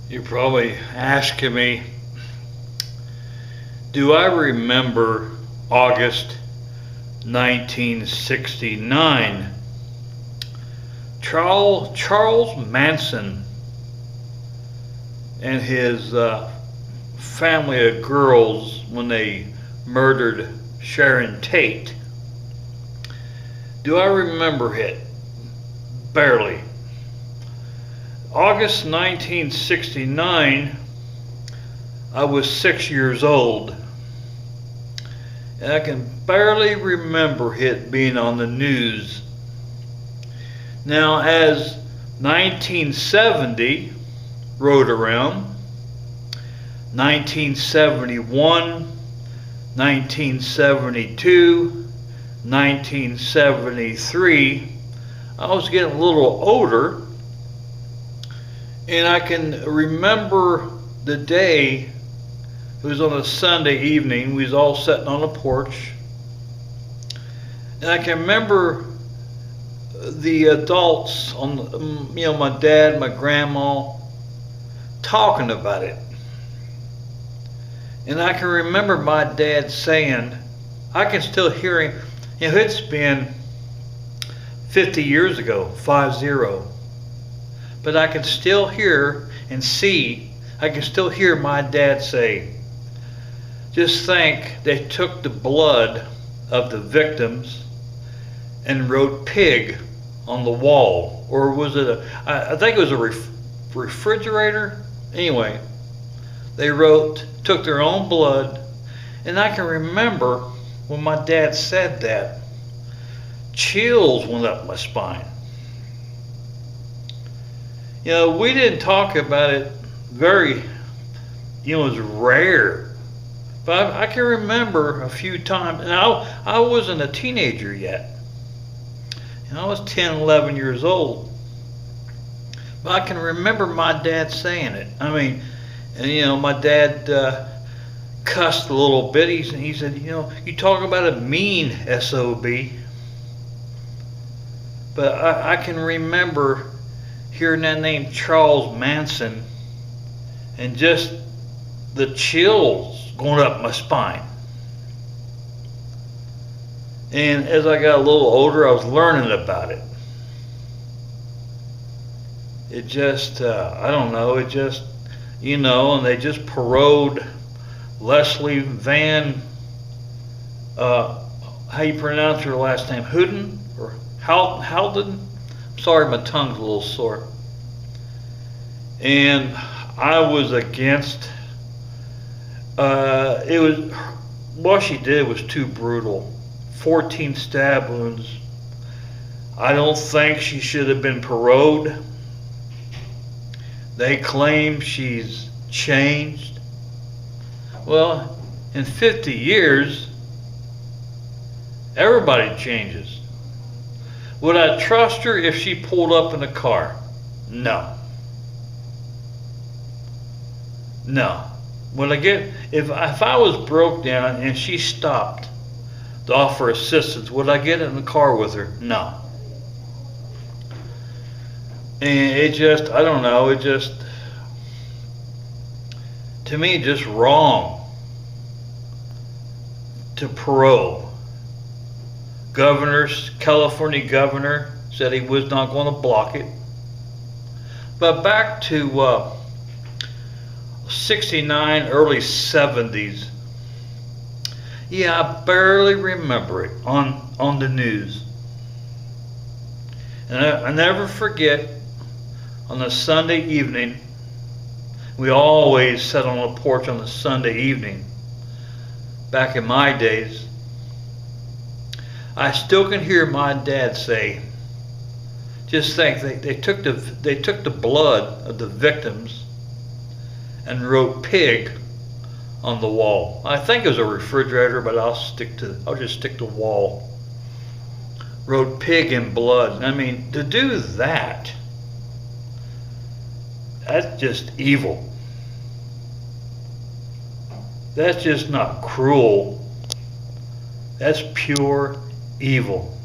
You're probably asking me, do I remember August 1969? Charles Manson and his family of girls when they murdered Sharon Tate. Do I remember it? Barely. August 1969, I was 6 years old. And I can barely remember it being on the news. Now, as 1970 rode around, 1971, 1972, 1973, I was getting a little older, and I can remember the day. It was on a Sunday evening. We was all sitting on the porch, and I can remember the adults on, my dad, my grandma, talking about it. And I can remember my dad saying, I can still hear him. It's been 50 years ago, 50. But I can still hear and see, I can still hear my dad say, just think they took the blood of the victims and wrote pig on the wall. Or was it I think it was a refrigerator? Anyway, they took their own blood. And I can remember when my dad said that, chills went up my spine. We didn't talk about it very, it was rare. But I can remember a few times, and I wasn't a teenager yet. I was 10, 11 years old. But I can remember my dad saying it. And my dad cussed a little bit. He said, you talk about a mean SOB. But I can remember hearing that name Charles Manson and just the chills going up my spine. And as I got a little older, I was learning about it. It just, I don't know, and they just paroled Leslie Van, how you pronounce her last name, Houghton or Halden? Sorry, my tongue's a little sore. And I was against, what she did was too brutal. 14 stab wounds. I don't think she should have been paroled. They claim she's changed. Well, in 50 years, everybody changes. Would I trust her if she pulled up in a car? No. No. Would I if I was broke down and she stopped to offer assistance, would I get in the car with her? No. And it just, I don't know, to me, just wrong to parole. California governor said he was not going to block it. But back to 69, early 70s. Yeah, I barely remember it on the news. And I never forget, on a Sunday evening, we always sat on a porch on a Sunday evening. Back in my days, I still can hear my dad say, just think, they took the blood of the victims and wrote pig on the wall. I think it was a refrigerator, but I'll just stick to wall. Wrote pig in blood. To do that, that's just evil. That's just not cruel. That's pure evil.